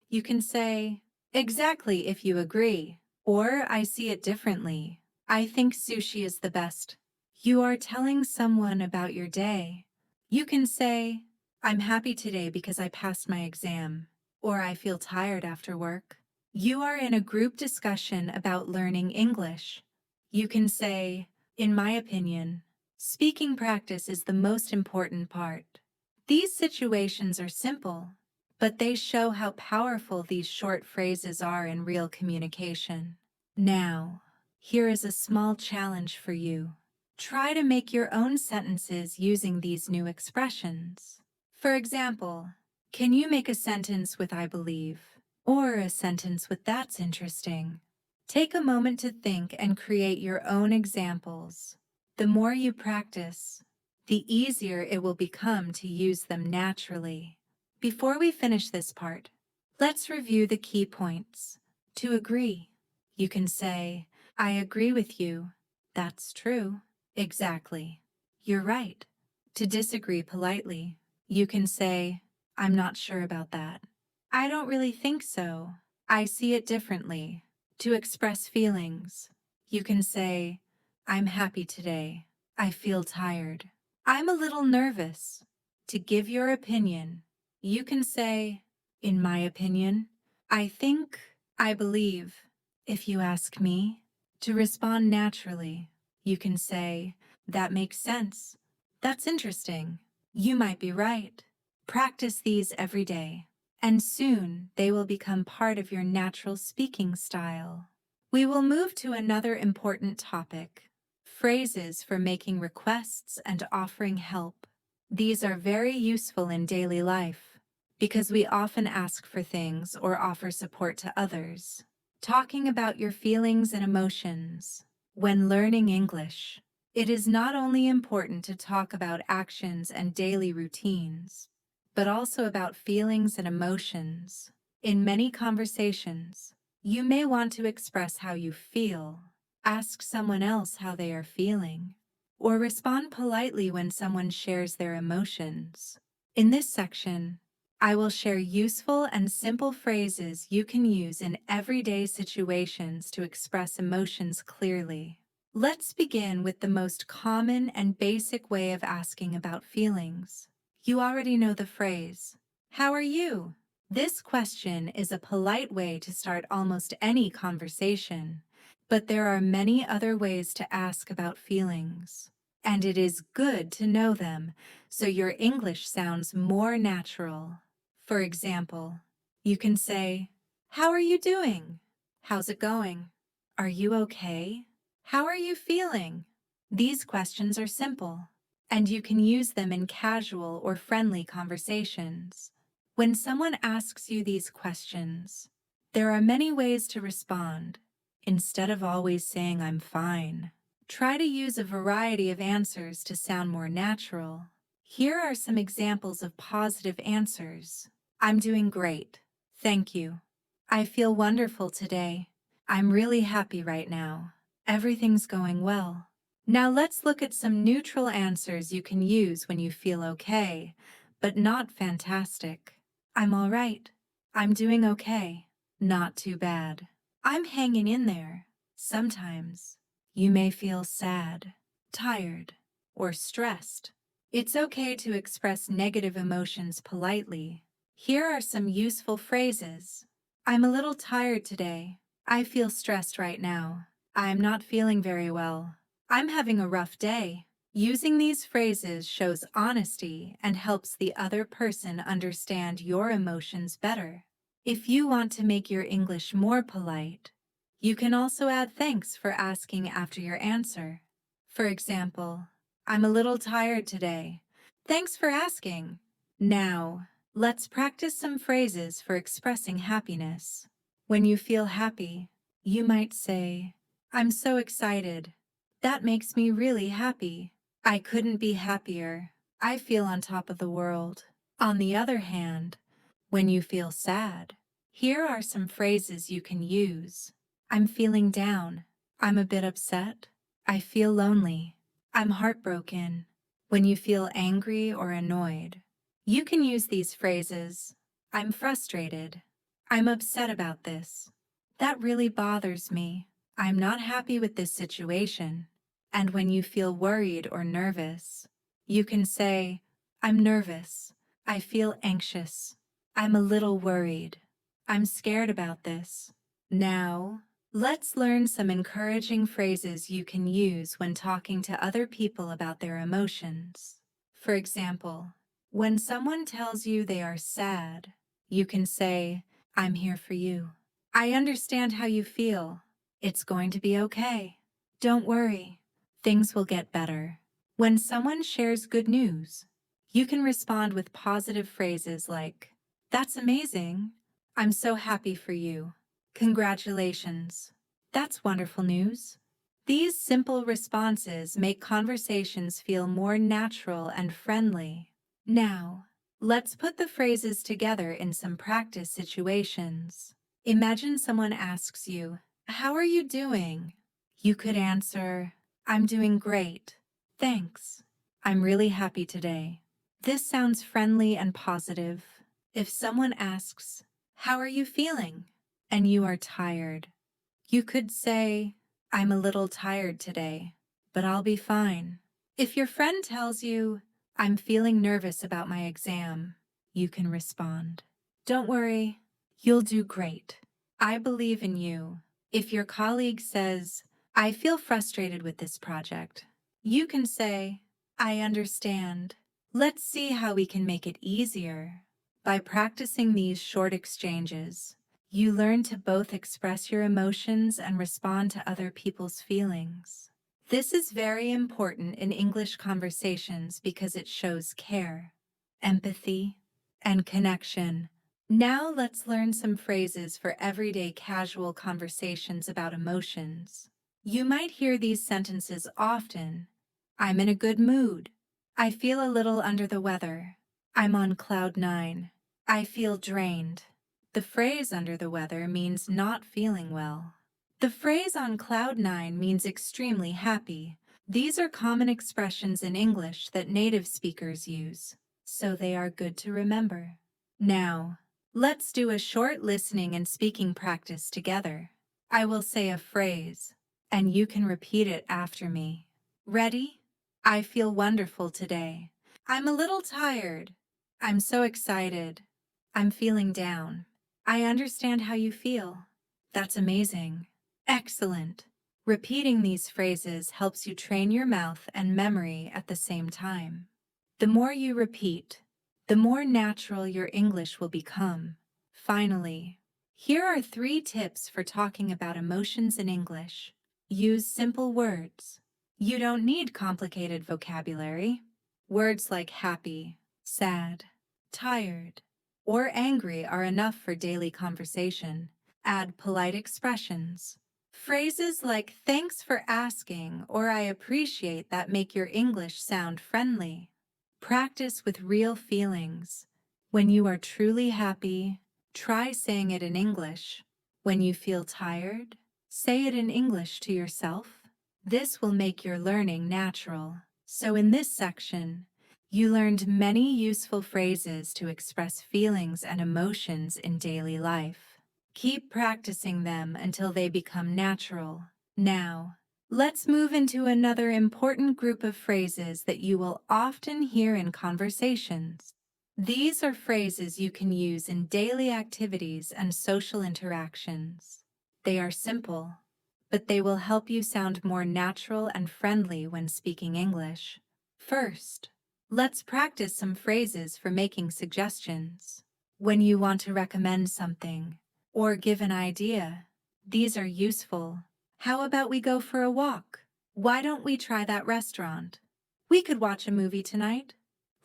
You can say, "Exactly if you agree," or "I see it differently. I think sushi is the best." You are telling someone about your day. You can say, "I'm happy today because I passed my exam," or "I feel tired after work." You are in a group discussion about learning English. You can say, "In my opinion, speaking practice is the most important part." These situations are simple, but they show how powerful these short phrases are in real communication. Now, here is a small challenge for you. Try to make your own sentences using these new expressions. For example, can you make a sentence with "I believe," or a sentence with "That's interesting"? Take a moment to think and create your own examples. The more you practice, the easier it will become to use them naturally. Before we finish this part, let's review the key points. To agree, you can say, "I agree with you. That's true." Exactly. You're right. To disagree politely, you can say, "I'm not sure about that." I don't really think so. I see it differently. To express feelings, you can say, "I'm happy today. I feel tired. I'm a little nervous." To give your opinion, you can say, "In my opinion, I think, I believe." If you ask me, to respond naturally, you can say, "That makes sense. That's interesting. You might be right." Practice these every day, and soon they will become part of your natural speaking style. We will move to another important topic: phrases for making requests and offering help. These are very useful in daily life because we often ask for things or offer support to others. Talking about your feelings and emotions. When learning English, it is not only important to talk about actions and daily routines, but also about feelings and emotions. In many conversations, you may want to express how you feel, ask someone else how they are feeling, or respond politely when someone shares their emotions. In this section, I will share useful and simple phrases you can use in everyday situations to express emotions clearly. Let's begin with the most common and basic way of asking about feelings. You already know the phrase, "How are you?" This question is a polite way to start almost any conversation, but there are many other ways to ask about feelings, and it is good to know them so your English sounds more natural. For example, you can say, "How are you doing?" "How's it going?" "Are you okay?" "How are you feeling?" These questions are simple, and you can use them in casual or friendly conversations. When someone asks you these questions, there are many ways to respond. Instead of always saying "I'm fine," try to use a variety of answers to sound more natural. Here are some examples of positive answers. I'm doing great. Thank you. I feel wonderful today. I'm really happy right now. Everything's going well. Now let's look at some neutral answers you can use when you feel okay, but not fantastic. I'm all right. I'm doing okay. Not too bad. I'm hanging in there. Sometimes you may feel sad, tired, or stressed. It's okay to express negative emotions politely. Here are some useful phrases. I'm a little tired today. I feel stressed right now. I'm not feeling very well. I'm having a rough day. Using these phrases shows honesty and helps the other person understand your emotions better. If you want to make your English more polite, you can also add thanks for asking after your answer. For example, I'm a little tired today. Thanks for asking. Now, let's practice some phrases for expressing happiness. When you feel happy, you might say, I'm so excited. That makes me really happy. I couldn't be happier. I feel on top of the world. On the other hand, when you feel sad, here are some phrases you can use. I'm feeling down. I'm a bit upset. I feel lonely. I'm heartbroken. When you feel angry or annoyed, you can use these phrases. I'm frustrated. I'm upset about this. That really bothers me. I'm not happy with this situation. And when you feel worried or nervous, you can say, I'm nervous. I feel anxious. I'm a little worried. I'm scared about this. Now, let's learn some encouraging phrases you can use when talking to other people about their emotions. For example, when someone tells you they are sad, you can say, I'm here for you. I understand how you feel. It's going to be okay. Don't worry. Things will get better. When someone shares good news, you can respond with positive phrases like, That's amazing. I'm so happy for you. Congratulations. That's wonderful news. These simple responses make conversations feel more natural and friendly. Now, let's put the phrases together in some practice situations. Imagine someone asks you, How are you doing? You could answer, I'm doing great. Thanks. I'm really happy today. This sounds friendly and positive. If someone asks, How are you feeling? And you are tired, you could say, I'm a little tired today, but I'll be fine. If your friend tells you, I'm feeling nervous about my exam, you can respond, Don't worry, you'll do great. I believe in you. If your colleague says, I feel frustrated with this project, you can say, I understand. Let's see how we can make it easier. By practicing these short exchanges, you learn to both express your emotions and respond to other people's feelings. This is very important in English conversations because it shows care, empathy, and connection. Now let's learn some phrases for everyday casual conversations about emotions. You might hear these sentences often. I'm in a good mood. I feel a little under the weather. I'm on cloud 9. I feel drained. The phrase under the weather means not feeling well. The phrase on cloud 9 means extremely happy. These are common expressions in English that native speakers use, so they are good to remember. Now, let's do a short listening and speaking practice together. I will say a phrase, and you can repeat it after me. Ready? I feel wonderful today. I'm a little tired. I'm so excited. I'm feeling down. I understand how you feel. That's amazing. Excellent. Repeating these phrases helps you train your mouth and memory at the same time. The more you repeat, the more natural your English will become. Finally, here are 3 tips for talking about emotions in English. Use simple words. You don't need complicated vocabulary. Words like happy, sad, tired, or angry are enough for daily conversation. Add polite expressions. Phrases like thanks for asking or I appreciate that make your English sound friendly. Practice with real feelings. When you are truly happy, try saying it in English. When you feel tired, say it in English to yourself. This will make your learning natural. So in this section, you learned many useful phrases to express feelings and emotions in daily life. Keep practicing them until they become natural. Now, let's move into another important group of phrases that you will often hear in conversations. These are phrases you can use in daily activities and social interactions. They are simple, but they will help you sound more natural and friendly when speaking English. First, let's practice some phrases for making suggestions. When you want to recommend something or give an idea, these are useful. How about we go for a walk? Why don't we try that restaurant? We could watch a movie tonight.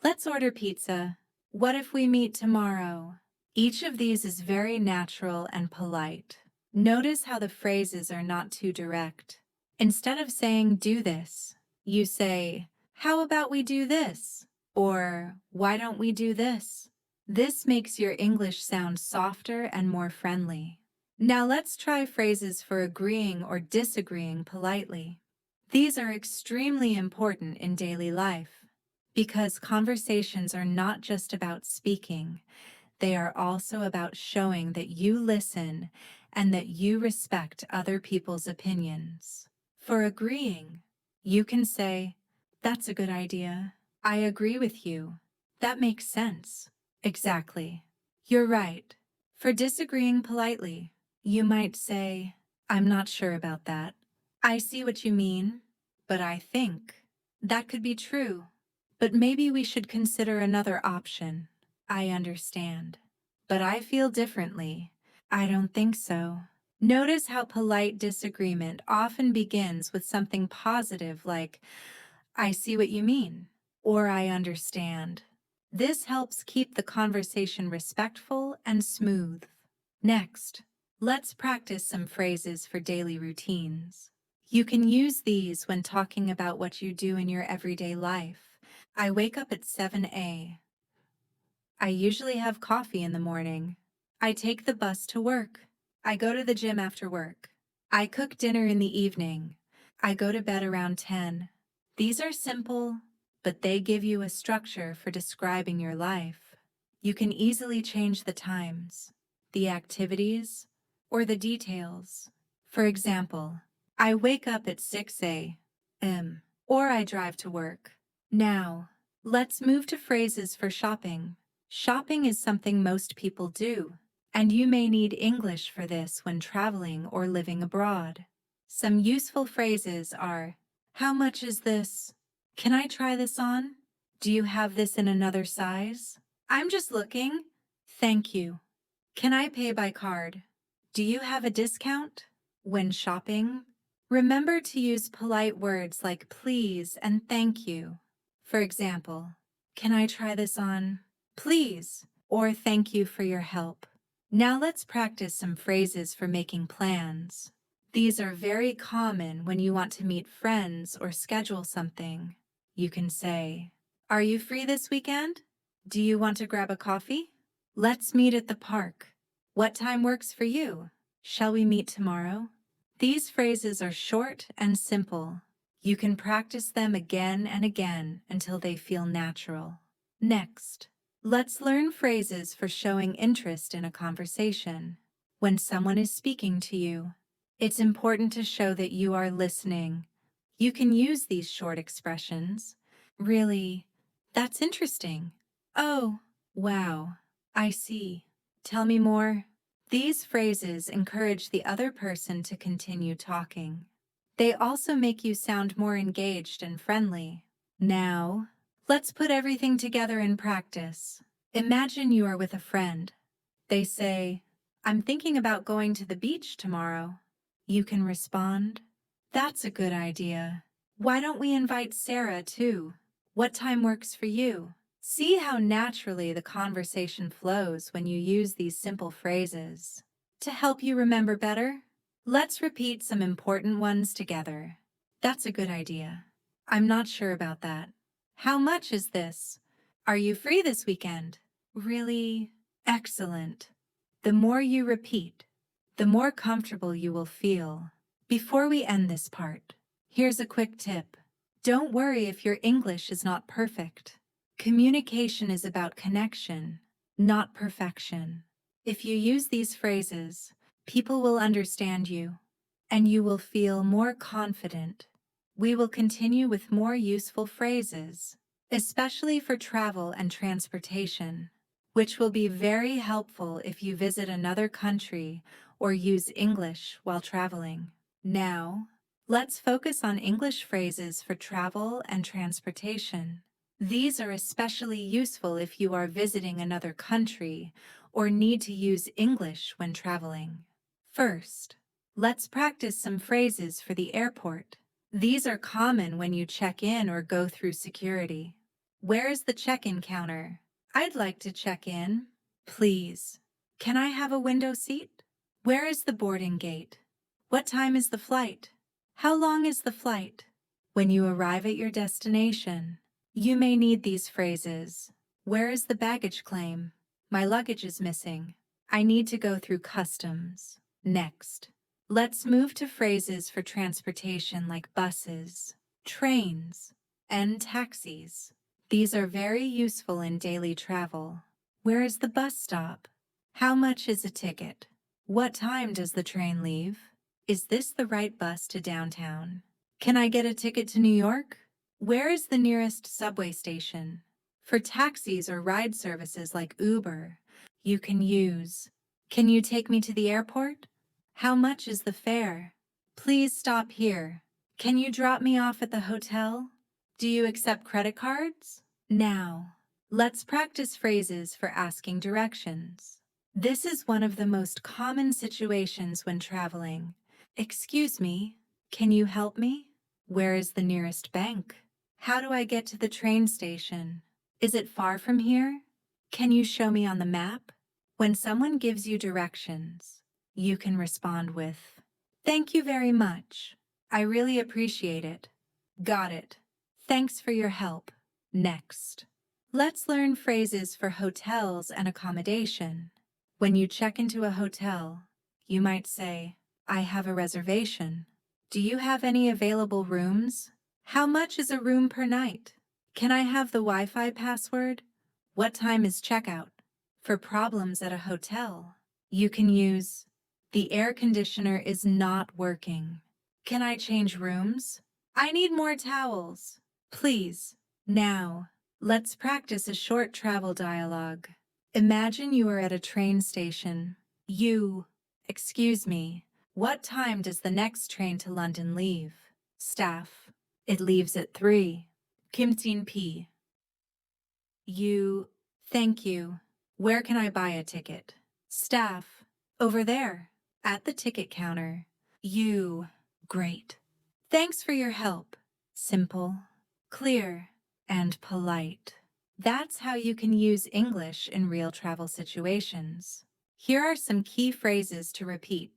Let's order pizza. What if we meet tomorrow? Each of these is very natural and polite. Notice how the phrases are not too direct. Instead of saying, do this, you say, how about we do this? Or, why don't we do this? This makes your English sound softer and more friendly. Now let's try phrases for agreeing or disagreeing politely. These are extremely important in daily life because conversations are not just about speaking. They are also about showing that you listen and that you respect other people's opinions. For agreeing, you can say, that's a good idea. I agree with you. That makes sense. Exactly. You're right. For disagreeing politely, you might say, I'm not sure about that. I see what you mean, but I think that could be true. But maybe we should consider another option. I understand. But I feel differently. I don't think so. Notice how polite disagreement often begins with something positive like, I see what you mean, or I understand. This helps keep the conversation respectful and smooth. Next, let's practice some phrases for daily routines. You can use these when talking about what you do in your everyday life. I wake up at 7 a.m. I usually have coffee in the morning. I take the bus to work. I go to the gym after work. I cook dinner in the evening. I go to bed around 10. These are simple, but they give you a structure for describing your life. You can easily change the times, the activities, or the details. For example, I wake up at 6 a.m. or I drive to work. Now, let's move to phrases for shopping. Shopping is something most people do, and you may need English for this when traveling or living abroad. Some useful phrases are, how much is this? Can I try this on? Do you have this in another size? I'm just looking. Thank you. Can I pay by card? Do you have a discount? When shopping, remember to use polite words like please and thank you. For example, can I try this on? Please, or thank you for your help. Now let's practice some phrases for making plans. These are very common when you want to meet friends or schedule something. You can say, are you free this weekend? Do you want to grab a coffee? Let's meet at the park. What time works for you? Shall we meet tomorrow? These phrases are short and simple. You can practice them again and again until they feel natural. Next, let's learn phrases for showing interest in a conversation. When someone is speaking to you, it's important to show that you are listening. You can use these short expressions. Really, that's interesting. Oh, wow, I see. Tell me more. These phrases encourage the other person to continue talking. They also make you sound more engaged and friendly. Now, let's put everything together in practice. Imagine you are with a friend. They say, I'm thinking about going to the beach tomorrow. You can respond, that's a good idea. Why don't we invite Sarah too? What time works for you? See how naturally the conversation flows when you use these simple phrases. To help you remember better, let's repeat some important ones together. That's a good idea. I'm not sure about that. How much is this? Are you free this weekend? Really? Excellent. The more you repeat, the more comfortable you will feel. Before we end this part, here's a quick tip. Don't worry if your English is not perfect. Communication is about connection, not perfection. If you use these phrases, people will understand you, and you will feel more confident. We will continue with more useful phrases, especially for travel and transportation, which will be very helpful if you visit another country or use English while traveling. Now, let's focus on English phrases for travel and transportation. These are especially useful if you are visiting another country or need to use English when traveling. First, let's practice some phrases for the airport. These are common when you check in or go through security. Where is the check-in counter? I'd like to check in. Please. Can I have a window seat? Where is the boarding gate? What time is the flight? How long is the flight? When you arrive at your destination, you may need these phrases. Where is the baggage claim? My luggage is missing. I need to go through customs. Next, let's move to phrases for transportation like buses, trains, and taxis. These are very useful in daily travel. Where is the bus stop? How much is a ticket? What time does the train leave? Is this the right bus to downtown? Can I get a ticket to New York? Where is the nearest subway station? For taxis or ride services like Uber, you can use, can you take me to the airport? How much is the fare? Please stop here. Can you drop me off at the hotel? Do you accept credit cards? Now, let's practice phrases for asking directions. This is one of the most common situations when traveling. Excuse me, can you help me? Where is the nearest bank? How do I get to the train station? Is it far from here? Can you show me on the map? When someone gives you directions, you can respond with, "Thank you very much. I really appreciate it. Got it. Thanks for your help." Next, let's learn phrases for hotels and accommodation. When you check into a hotel, you might say, "I have a reservation. Do you have any available rooms? How much is a room per night? Can I have the Wi-Fi password? What time is checkout?" For problems at a hotel, you can use, "The air conditioner is not working. Can I change rooms? I need more towels. Please." Now, let's practice a short travel dialogue. Imagine you are at a train station. Excuse me, what time does the next train to London leave? Staff, it leaves at 3. Kimtin P. Thank you. Where can I buy a ticket? Staff, over there, at the ticket counter. Great. Thanks for your help. Simple, clear, and polite. That's how you can use English in real travel situations. Here are some key phrases to repeat.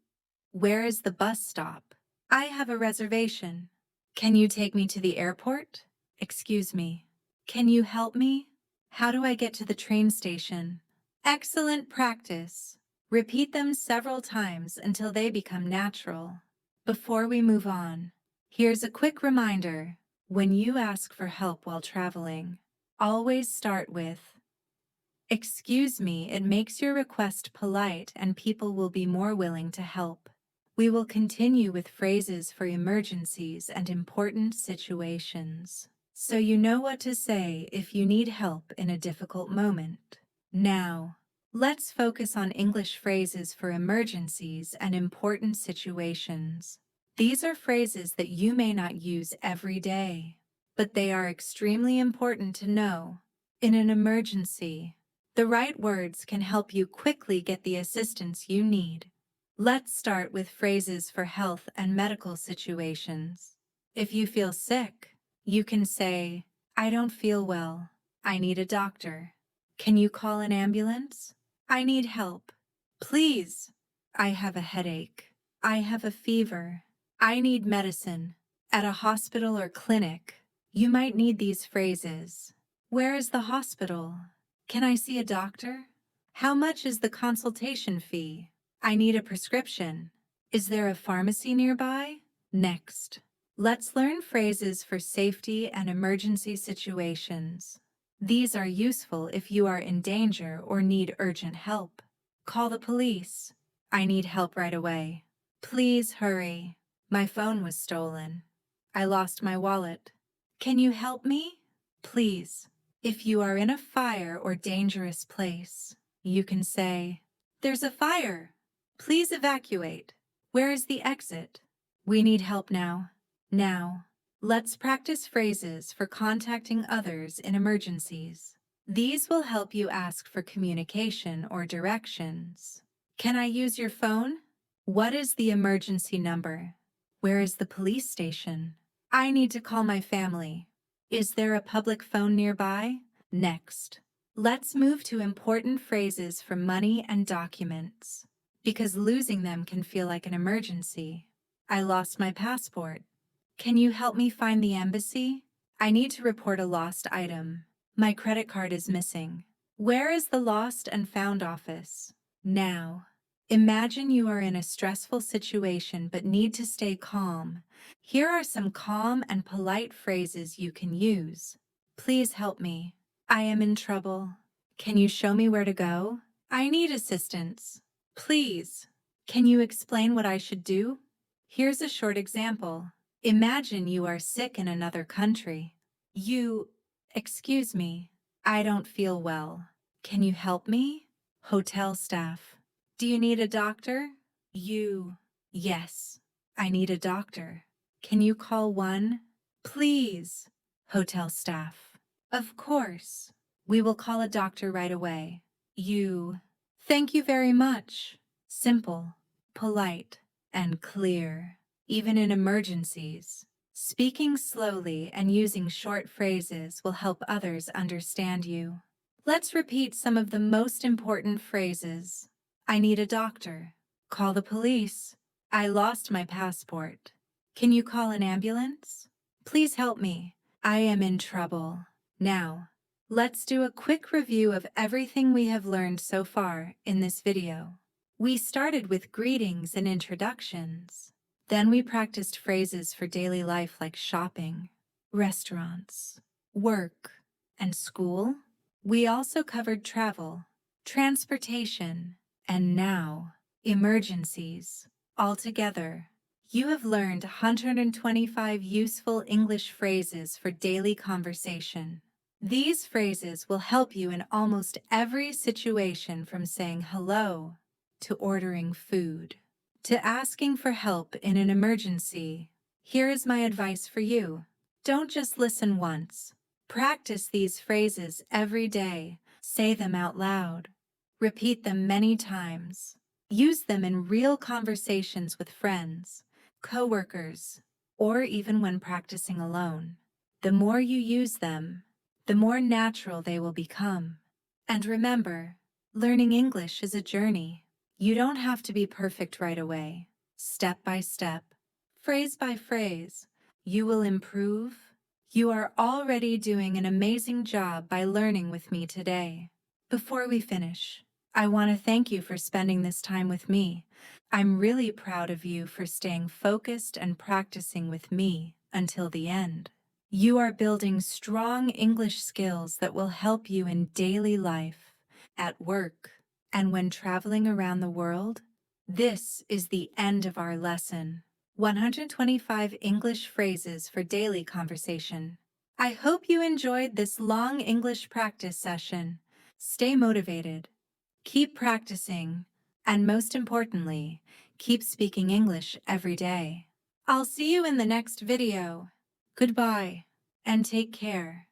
Where is the bus stop? I have a reservation. Can you take me to the airport? Excuse me. Can you help me? How do I get to the train station? Excellent practice. Repeat them several times until they become natural. Before we move on, here's a quick reminder. When you ask for help while traveling, always start with, "Excuse me." It makes your request polite and people will be more willing to help. We will continue with phrases for emergencies and important situations, so you know what to say if you need help in a difficult moment. Now, let's focus on English phrases for emergencies and important situations. These are phrases that you may not use every day, but they are extremely important to know. In an emergency, the right words can help you quickly get the assistance you need. Let's start with phrases for health and medical situations. If you feel sick, you can say, "I don't feel well. I need a doctor. Can you call an ambulance? I need help. Please. I have a headache. I have a fever. I need medicine." At a hospital or clinic, you might need these phrases. Where is the hospital? Can I see a doctor? How much is the consultation fee? I need a prescription. Is there a pharmacy nearby? Next, let's learn phrases for safety and emergency situations. These are useful if you are in danger or need urgent help. Call the police. I need help right away. Please hurry. My phone was stolen. I lost my wallet. Can you help me? Please. If you are in a fire or dangerous place, you can say, "There's a fire. Please evacuate. Where is the exit? We need help now." Now, let's practice phrases for contacting others in emergencies. These will help you ask for communication or directions. Can I use your phone? What is the emergency number? Where is the police station? I need to call my family. Is there a public phone nearby? Next, let's move to important phrases for money and documents, because losing them can feel like an emergency. I lost my passport. Can you help me find the embassy? I need to report a lost item. My credit card is missing. Where is the lost and found office? Now, imagine you are in a stressful situation but need to stay calm. Here are some calm and polite phrases you can use. Please help me. I am in trouble. Can you show me where to go? I need assistance. Please. Can you explain what I should do? Here's a short example. Imagine you are sick in another country. Excuse me, I don't feel well. Can you help me? Hotel staff. Do you need a doctor? Yes, I need a doctor. Can you call one? Please. Hotel staff. Of course. We will call a doctor right away. Thank you very much. Simple, polite, and clear. Even in emergencies, speaking slowly and using short phrases will help others understand you. Let's repeat some of the most important phrases. I need a doctor. Call the police. I lost my passport. Can you call an ambulance? Please help me. I am in trouble. Now, let's do a quick review of everything we have learned so far in this video. We started with greetings and introductions. Then we practiced phrases for daily life like shopping, restaurants, work, and school. We also covered travel, transportation, and now, emergencies. Altogether, you have learned 125 useful English phrases for daily conversation. These phrases will help you in almost every situation, from saying hello to ordering food to asking for help in an emergency. Here is my advice for you. Don't just listen once. Practice these phrases every day. Say them out loud. Repeat them many times. Use them in real conversations with friends, coworkers, or even when practicing alone. The more you use them, the more natural they will become. And remember, learning English is a journey. You don't have to be perfect right away. Step by step, phrase by phrase, you will improve. You are already doing an amazing job by learning with me today. Before we finish, I want to thank you for spending this time with me. I'm really proud of you for staying focused and practicing with me until the end. You are building strong English skills that will help you in daily life, at work, and when traveling around the world. This is the end of our lesson. 125 English phrases for daily conversation. I hope you enjoyed this long English practice session. Stay motivated, keep practicing, and most importantly, keep speaking English every day. I'll see you in the next video. Goodbye, and take care.